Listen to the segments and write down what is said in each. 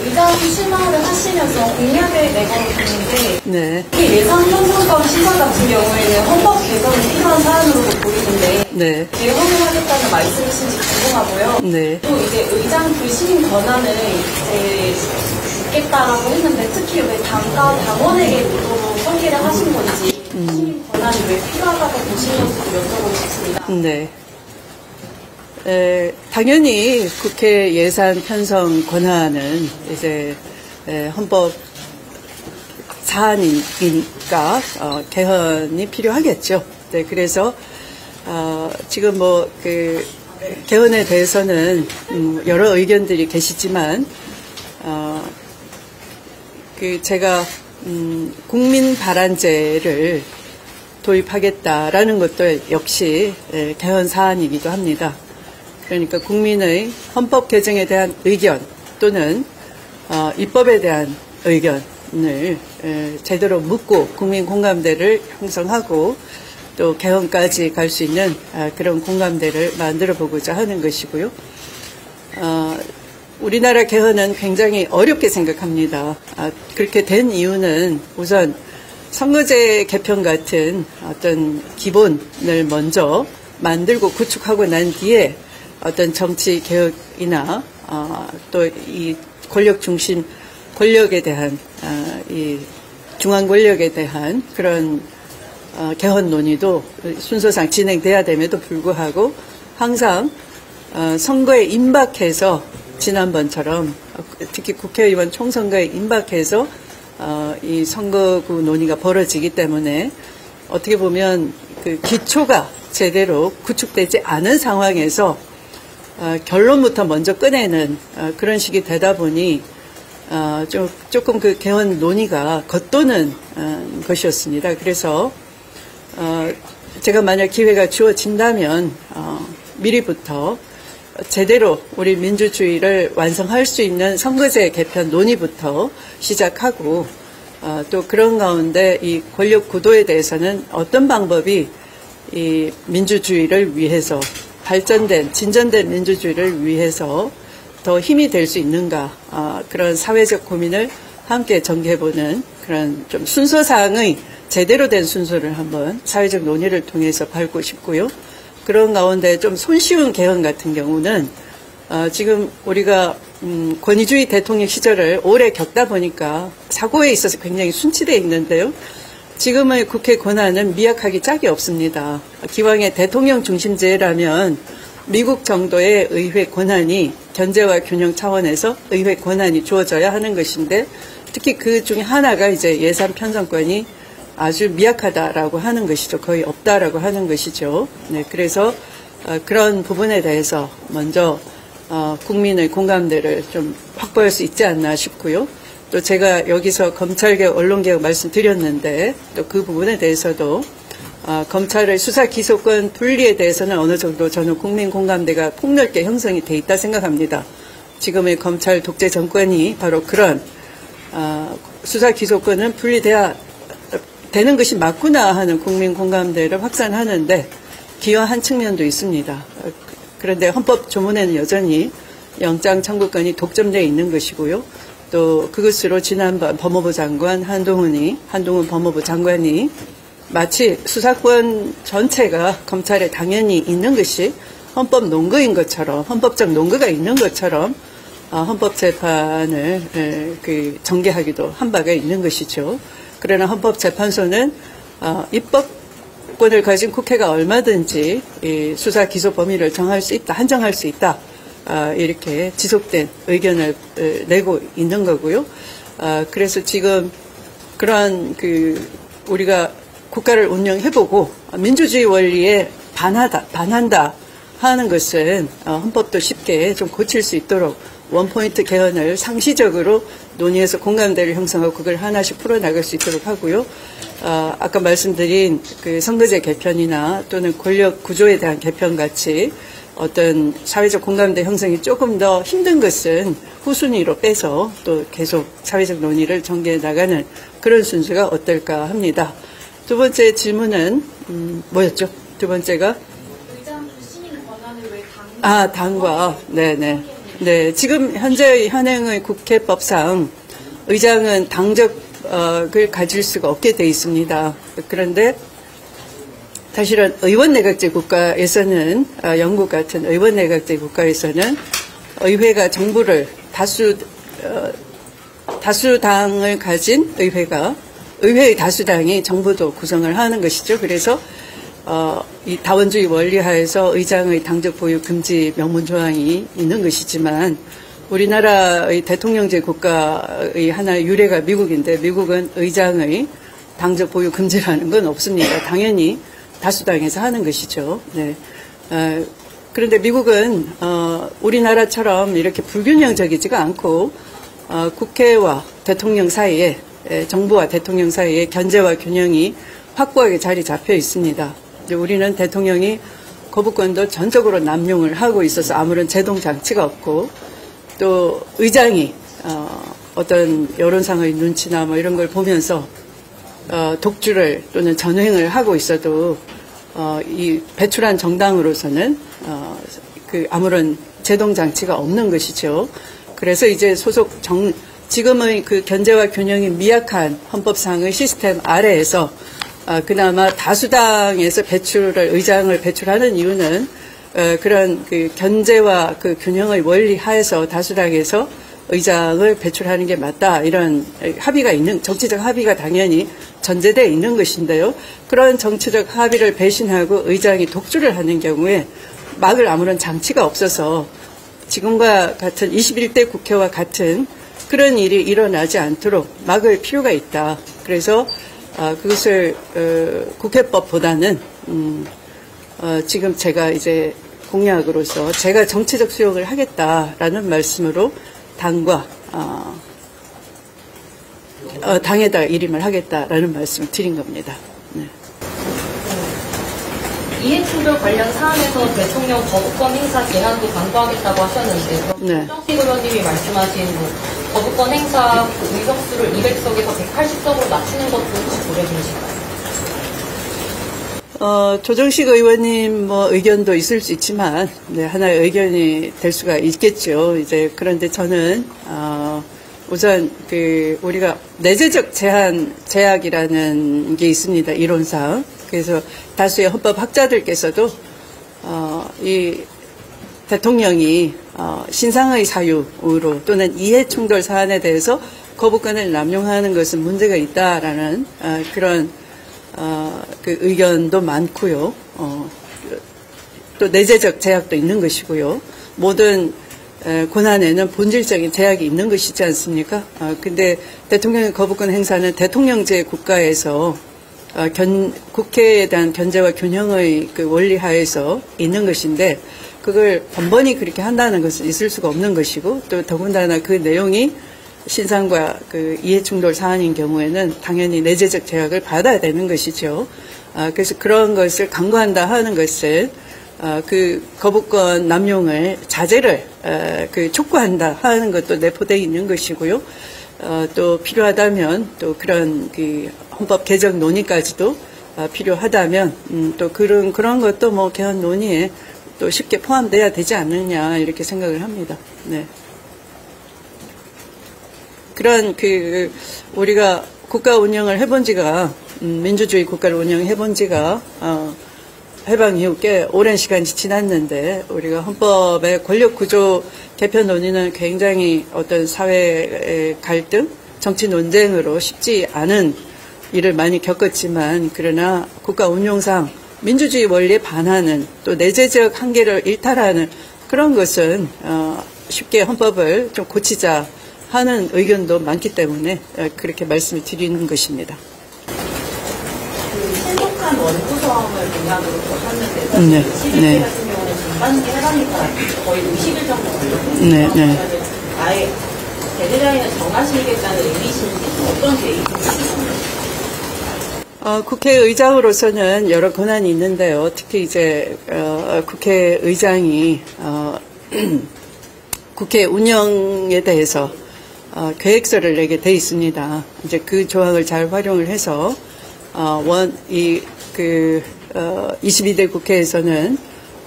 의장 출마를 하시면서 공약을 내걸었는데 네. 예산 편성권 시설 같은 경우에는 헌법 개선이 필요한 사안으로도 보이는데 네. 개헌을 하겠다는 말씀이신지 궁금하고요. 네. 또 이제 의장 그 시민 권한을 이제 주겠다라고 했는데 특히 왜 당원에게 모두 설계를 하신 건지 시민 권한이 왜 필요하다고 보시는지도 여쭤보고 싶습니다. 네. 당연히 국회 예산 편성 권한은 이제 헌법 사안이니까 개헌이 필요하겠죠. 네, 그래서 지금 뭐 그 개헌에 대해서는 여러 의견들이 계시지만 그 제가 국민 발안제를 도입하겠다라는 것도 역시 개헌 사안이기도 합니다. 그러니까 국민의 헌법 개정에 대한 의견 또는 입법에 대한 의견을 제대로 묻고 국민 공감대를 형성하고 또 개헌까지 갈 수 있는 그런 공감대를 만들어 보고자 하는 것이고요. 우리나라 개헌은 굉장히 어렵게 생각합니다. 그렇게 된 이유는 우선 선거제 개편 같은 어떤 기본을 먼저 만들고 구축하고 난 뒤에 어떤 정치 개혁이나 또 이 권력 중심 권력에 대한 이 중앙 권력에 대한 그런 개헌 논의도 순서상 진행돼야 됨에도 불구하고 항상 선거에 임박해서 지난번처럼 특히 국회의원 총선거에 임박해서 이 선거구 논의가 벌어지기 때문에 어떻게 보면 그 기초가 제대로 구축되지 않은 상황에서 결론부터 먼저 꺼내는 그런 식이 되다 보니 조금 그 개헌 논의가 겉도는 것이었습니다. 그래서 제가 만약 기회가 주어진다면 미리부터 제대로 우리 민주주의를 완성할 수 있는 선거제 개편 논의부터 시작하고 또 그런 가운데 이 권력 구도에 대해서는 어떤 방법이 이 민주주의를 위해서 발전된 진전된 민주주의를 위해서 더 힘이 될 수 있는가 그런 사회적 고민을 함께 전개해보는 그런 좀 순서상의 제대로 된 순서를 한번 사회적 논의를 통해서 밟고 싶고요. 그런 가운데 좀 손쉬운 개헌 같은 경우는 지금 우리가 권위주의 대통령 시절을 오래 겪다 보니까 사고에 있어서 굉장히 순치되어 있는데요. 지금의 국회 권한은 미약하기 짝이 없습니다. 기왕의 대통령 중심제라면 미국 정도의 의회 권한이 견제와 균형 차원에서 의회 권한이 주어져야 하는 것인데 특히 그 중에 하나가 이제 예산 편성권이 아주 미약하다라고 하는 것이죠. 거의 없다라고 하는 것이죠. 네, 그래서 그런 부분에 대해서 먼저 국민의 공감대를 좀 확보할 수 있지 않나 싶고요. 또 제가 여기서 검찰개혁, 언론개혁 말씀드렸는데 또 그 부분에 대해서도 검찰의 수사 기소권 분리에 대해서는 어느 정도 저는 국민 공감대가 폭넓게 형성이 돼 있다 생각합니다. 지금의 검찰 독재 정권이 바로 그런 수사 기소권은 분리돼야 되는 것이 맞구나 하는 국민 공감대를 확산하는데 기여한 측면도 있습니다. 그런데 헌법 조문에는 여전히 영장 청구권이 독점되어 있는 것이고요. 또 그것으로 지난번 법무부 장관 한동훈 법무부 장관이 마치 수사권 전체가 검찰에 당연히 있는 것이 헌법 논거인 것처럼 헌법적 논거가 있는 것처럼 헌법재판을 전개하기도 한 바가 있는 것이죠. 그러나 헌법재판소는 입법권을 가진 국회가 얼마든지 수사 기소 범위를 정할 수 있다, 한정할 수 있다. 이렇게 지속된 의견을 내고 있는 거고요. 그래서 지금 그러한 우리가 국가를 운영해보고 민주주의 원리에 반한다 하는 것은 헌법도 쉽게 좀 고칠 수 있도록 원포인트 개헌을 상시적으로 논의해서 공감대를 형성하고 그걸 하나씩 풀어나갈 수 있도록 하고요. 아까 말씀드린 그 선거제 개편이나 또는 권력 구조에 대한 개편 같이 어떤 사회적 공감대 형성이 조금 더 힘든 것은 후순위로 빼서 또 계속 사회적 논의를 전개해 나가는 그런 순서가 어떨까 합니다. 두 번째 질문은 뭐였죠? 두 번째가 의장 시민 권한을 왜 당과 네네. 네, 지금 현재 현행의 국회법상 의장은 당적을 가질 수가 없게 돼 있습니다. 그런데 사실은 의원 내각제 국가에서는 영국 같은 의원 내각제 국가에서는 의회가 정부를 다수당을 가진 의회의 다수당이 정부도 구성을 하는 것이죠. 그래서 이 다원주의 원리하에서 의장의 당적 보유 금지 명문 조항이 있는 것이지만 우리나라의 대통령제 국가의 하나의 유래가 미국인데 미국은 의장의 당적 보유 금지라는 건 없습니다. 당연히 다수당에서 하는 것이죠. 네. 그런데 미국은 우리나라처럼 이렇게 불균형적이지가 않고 국회와 대통령 사이에 정부와 대통령 사이에 견제와 균형이 확고하게 자리 잡혀 있습니다. 우리는 대통령이 거부권도 전적으로 남용을 하고 있어서 아무런 제동 장치가 없고 또 의장이 어떤 여론상의 눈치나 뭐 이런 걸 보면서 독주를 또는 전횡을 하고 있어도 이 배출한 정당으로서는 아무런 제동 장치가 없는 것이죠. 그래서 이제 지금의 그 견제와 균형이 미약한 헌법상의 시스템 아래에서 그나마 다수당에서 의장을 배출하는 이유는 그런 그 견제와 그 균형의 원리 하에서 다수당에서 의장을 배출하는 게 맞다. 이런 정치적 합의가 당연히 전제되어 있는 것인데요. 그런 정치적 합의를 배신하고 의장이 독주를 하는 경우에 막을 아무런 장치가 없어서 지금과 같은 21대 국회와 같은 그런 일이 일어나지 않도록 막을 필요가 있다. 그래서 그것을 국회법보다는 지금 제가 이제 공약으로서 제가 정치적 수용을 하겠다라는 말씀으로 당과 당에다 일임을 하겠다라는 말씀을 드린 겁니다. 네. 이해충돌 관련 사안에서 대통령 거부권 행사 제한도 강구하겠다고 하셨는데 네. 조정식 의원님이 말씀하신 거부권 행사 의석수를 200석에서 180석으로 낮추는 것도 혹시 고려 중이신가요? 조정식 의원님 의견도 있을 수 있지만 네, 하나의 의견이 될 수가 있겠죠. 이제 그런데 저는 우선 우리가 내재적 제약이라는 게 있습니다. 이론상. 그래서 다수의 헌법학자들께서도 이 대통령이 신상의 사유로 또는 이해충돌 사안에 대해서 거부권을 남용하는 것은 문제가 있다라는 그런 그 의견도 많고요. 또 내재적 제약도 있는 것이고요. 모든 권한에는 본질적인 제약이 있는 것이지 않습니까? 근데 대통령의 거부권 행사는 대통령제 국가에서 국회에 대한 견제와 균형의 그 원리 하에서 있는 것인데 그걸 번번이 그렇게 한다는 것은 있을 수가 없는 것이고 또 더군다나 그 내용이 신상과 그 이해충돌 사안인 경우에는 당연히 내재적 제약을 받아야 되는 것이죠. 그래서 그런 것을 강구한다 하는 것을 그 거부권 남용을 자제를 촉구한다 하는 것도 내포되어 있는 것이고요. 또 필요하다면 또 그런 그 헌법 개정 논의까지도 필요하다면 또 그런 것도 개헌 논의에 또 쉽게 포함돼야 되지 않느냐 이렇게 생각을 합니다. 네. 그런 우리가 국가 운영을 해본 지가 민주주의 국가를 운영해본 지가 해방 이후 꽤 오랜 시간이 지났는데 우리가 헌법의 권력 구조 개편 논의는 굉장히 어떤 사회의 갈등, 정치 논쟁으로 쉽지 않은 일을 많이 겪었지만 그러나 국가 운용상 민주주의 원리에 반하는 또 내재적 한계를 일탈하는 그런 것은 쉽게 헌법을 좀 고치자 하는 의견도 많기 때문에 그렇게 말씀을 드리는 것입니다. 신속한 원구성을 공약으로 하셨는데 네. 11개 네. 같은 경우는 전반기 해가니까 거의 50일 정도 걸렸거든요. 네. 네. 아예 데드라인을 정하시겠다는 의미신지 어떤 계획이신지. 국회의장으로서는 여러 권한이 있는데요. 특히 이제 국회의장이 국회 운영에 대해서 계획서를 내게 돼 있습니다. 이제 그 조항을 잘 활용을 해서 22대 국회에서는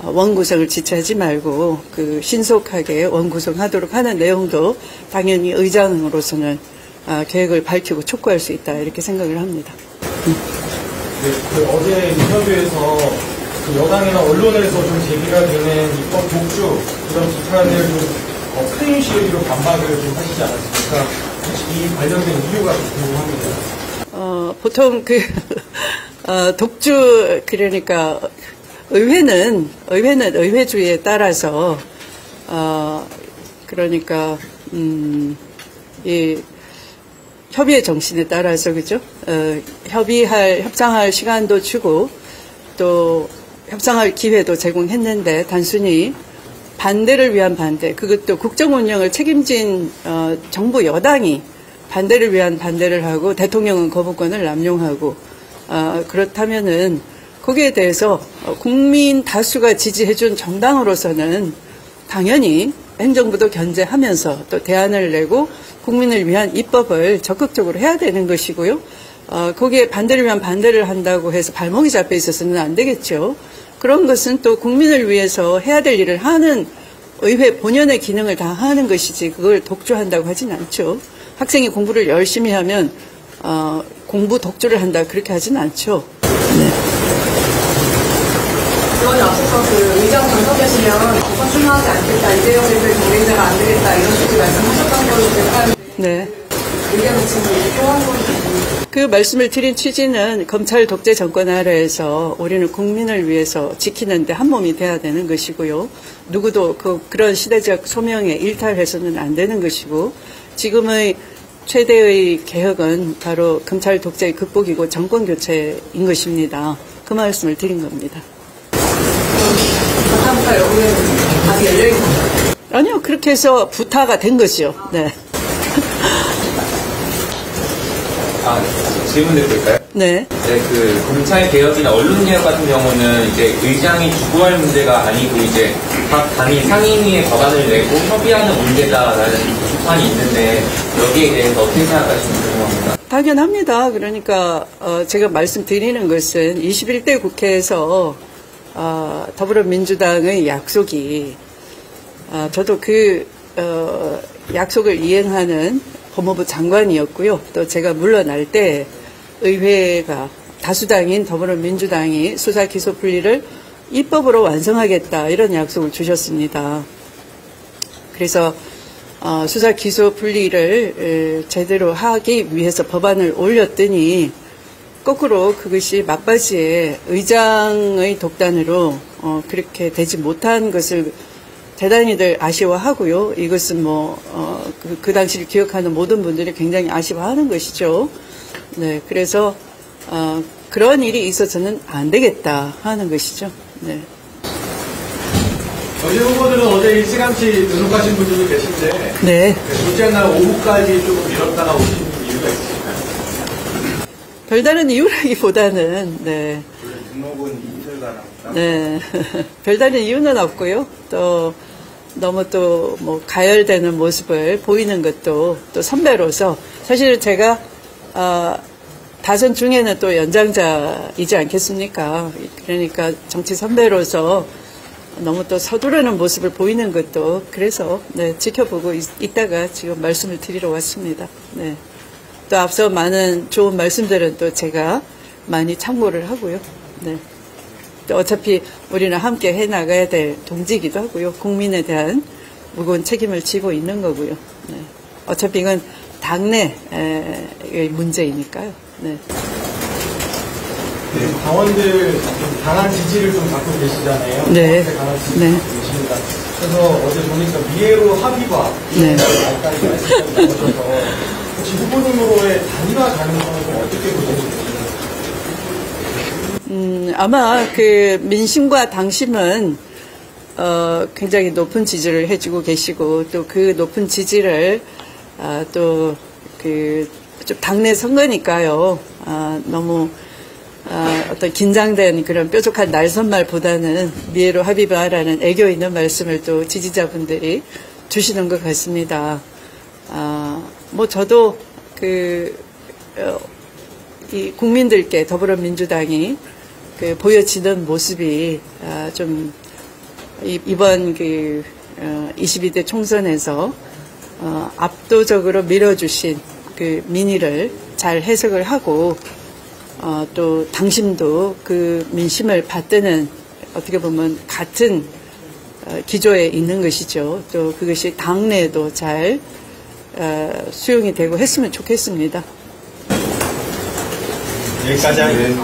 원구성을 지체하지 말고 그 신속하게 원구성하도록 하는 내용도 당연히 의장으로서는 계획을 밝히고 촉구할 수 있다 이렇게 생각을 합니다. 네, 어제 인터뷰에서 여당이나 언론에서 좀 제기가 되는 입법 독주 이런 비판을 좀 클린 시위로 반박을 좀 하시지 않았습니까? 혹시 이 관련된 이유가 궁금합니다. 보통 독주 그러니까 의회는 의회주의에 따라서 그러니까 이 협의의 정신에 따라서 그죠? 협상할 시간도 주고 또 협상할 기회도 제공했는데 단순히 반대를 위한 반대, 그것도 국정 운영을 책임진 정부 여당이 반대를 위한 반대를 하고 대통령은 거부권을 남용하고 그렇다면은 거기에 대해서 국민 다수가 지지해준 정당으로서는 당연히 행정부도 견제하면서 또 대안을 내고 국민을 위한 입법을 적극적으로 해야 되는 것이고요. 거기에 반대를 위한 반대를 한다고 해서 발목이 잡혀 있어서는 안 되겠죠. 그런 것은 또 국민을 위해서 해야 될 일을 하는 의회 본연의 기능을 다 하는 것이지 그걸 독주한다고 하진 않죠. 학생이 공부를 열심히 하면 공부 독주를 한다 그렇게 하진 않죠. 네. 의원이 앞서서 의장 당선되시면 선출하지 않겠다, 이재용 대표의 경쟁자가 안 되겠다 이런 식으로 말씀하셨던 걸로 기억하는데 네. 의견을 지금 이렇게 표한 건지. 그 말씀을 드린 취지는 검찰 독재 정권 아래에서 우리는 국민을 위해서 지키는데 한 몸이 돼야 되는 것이고요. 누구도 그런 시대적 소명에 일탈해서는 안 되는 것이고 지금의 최대의 개혁은 바로 검찰 독재의 극복이고 정권 교체인 것입니다. 그 말씀을 드린 겁니다. 부터 여기는 답이 열려있나요? 아니요. 그렇게 해서 부타가 된 것이요. 네. 질문 드려도 될까요? 네. 네, 검찰 개혁이나 언론 개혁 같은 경우는 이제 의장이 주도할 문제가 아니고 이제 각 당이 상임위에 법안을 내고 협의하는 문제다라는 비판이 있는데 여기에 대해서 어떻게 생각하시는지 궁금합니다. 당연합니다. 그러니까 제가 말씀드리는 것은 21대 국회에서 더불어민주당의 약속이 저도 약속을 이행하는 법무부 장관이었고요. 또 제가 물러날 때 의회가 다수당인 더불어민주당이 수사기소 분리를 입법으로 완성하겠다 이런 약속을 주셨습니다. 그래서 수사기소 분리를 제대로 하기 위해서 법안을 올렸더니 거꾸로 그것이 막바지에 의장의 독단으로 그렇게 되지 못한 것을 대단히들 아쉬워하고요. 이것은 그 당시를 기억하는 모든 분들이 굉장히 아쉬워하는 것이죠. 네, 그래서 그런 일이 있어서는 안 되겠다 하는 것이죠. 네. 어제 후보들은 어제 일찌감치 등록하신 분들이 계신데 네. 둘째 날 오후까지 좀 미뤘다가 오신 이유가 있으실까요? 별다른 이유라기보다는 네. 등록은 이틀가나. 네. 별다른 이유는 없고요. 또 너무 가열되는 모습을 보이는 것도 또 선배로서 사실 제가 다선 중에는 또 연장자이지 않겠습니까? 그러니까 정치 선배로서 너무 또 서두르는 모습을 보이는 것도 그래서 네, 지켜보고 있다가 지금 말씀을 드리러 왔습니다. 네. 또 앞서 많은 좋은 말씀들은 또 제가 많이 참고를 하고요. 네. 또 어차피 우리는 함께 해나가야 될 동지이기도 하고요. 국민에 대한 무거운 책임을 지고 있는 거고요. 네. 어차피 이건 당내의 문제이니까요. 네. 네, 당원들 좀 강한 지지를 좀 갖고 계시잖아요. 네. 강한 지지를 네. 갖고 계십니다. 그래서 어제 보니까 미래로 합의와 네. 말까지 말씀까지 나오셔서 혹시 후보님으로의 단일화 가능성을 좀 어떻게 보시는지. 아마 민심과 당심은 굉장히 높은 지지를 해주고 계시고 또 그 높은 지지를 좀 당내 선거니까요. 너무 어떤 긴장된 그런 뾰족한 날선말보다는 미래로 합의바라는 애교 있는 말씀을 또 지지자분들이 주시는 것 같습니다. 저도 이 국민들께 더불어민주당이 보여지는 모습이 좀 이번 22대 총선에서 압도적으로 밀어주신 그 민의를 잘 해석을 하고 또 당심도 그 민심을 받드는 어떻게 보면 같은 기조에 있는 것이죠. 또 그것이 당내에도 잘 수용이 되고 했으면 좋겠습니다. 여기까지 하면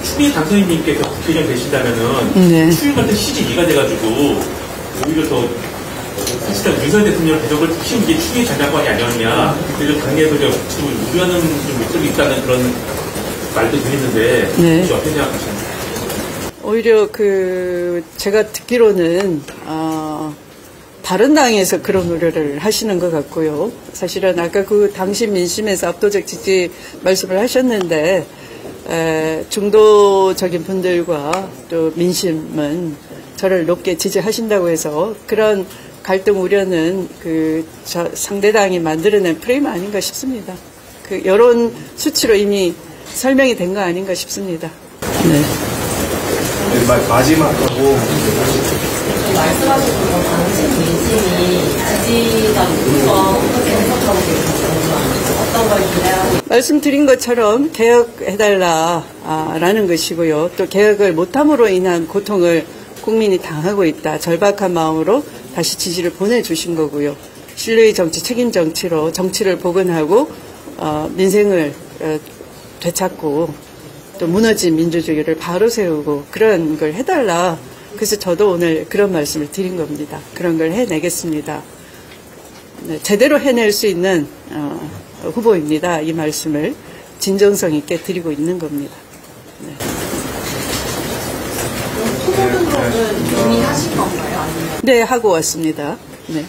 추미애 당선인님께서 국회의원 되신다면은 네. 추미애 같은 시즌 2가 돼가지고 오히려 더 사실상 윤석열 대통령 대접을 키운 게 추미애 장관이 아니었냐. 그래서 당내에서 좀 우려하는 좀 목소리 있다는 그런 말도 들리는데 네. 혹시 어떻게 생각하시나요? 오히려 제가 듣기로는 다른 당에서 그런 우려를 하시는 것 같고요. 사실은 아까 그 당시 민심에서 압도적 지지 말씀을 하셨는데 중도적인 분들과 또 민심은 저를 높게 지지하신다고 해서 그런 갈등 우려는 상대당이 만들어낸 프레임 아닌가 싶습니다. 그 여론 수치로 이미 설명이 된 거 아닌가 싶습니다. 네. 마지막하고 말씀하신 것 당신 민심이 지지가 높아서 어떻게 해석하고 계신지 어떤 걸 기대하고 말씀드린 것처럼 개혁해달라라는 것이고요. 또 개혁을 못함으로 인한 고통을 국민이 당하고 있다. 절박한 마음으로 다시 지지를 보내주신 거고요. 신뢰의 정치, 책임 정치로 정치를 복원하고 민생을 되찾고 또 무너진 민주주의를 바로 세우고 그런 걸 해달라. 그래서 저도 오늘 그런 말씀을 드린 겁니다. 그런 걸 해내겠습니다. 네, 제대로 해낼 수 있는 후보입니다. 이 말씀을 진정성 있게 드리고 있는 겁니다. 네. 후보 등록은 이미 하신 건가요? 아니면? 네, 하고 왔습니다. 네.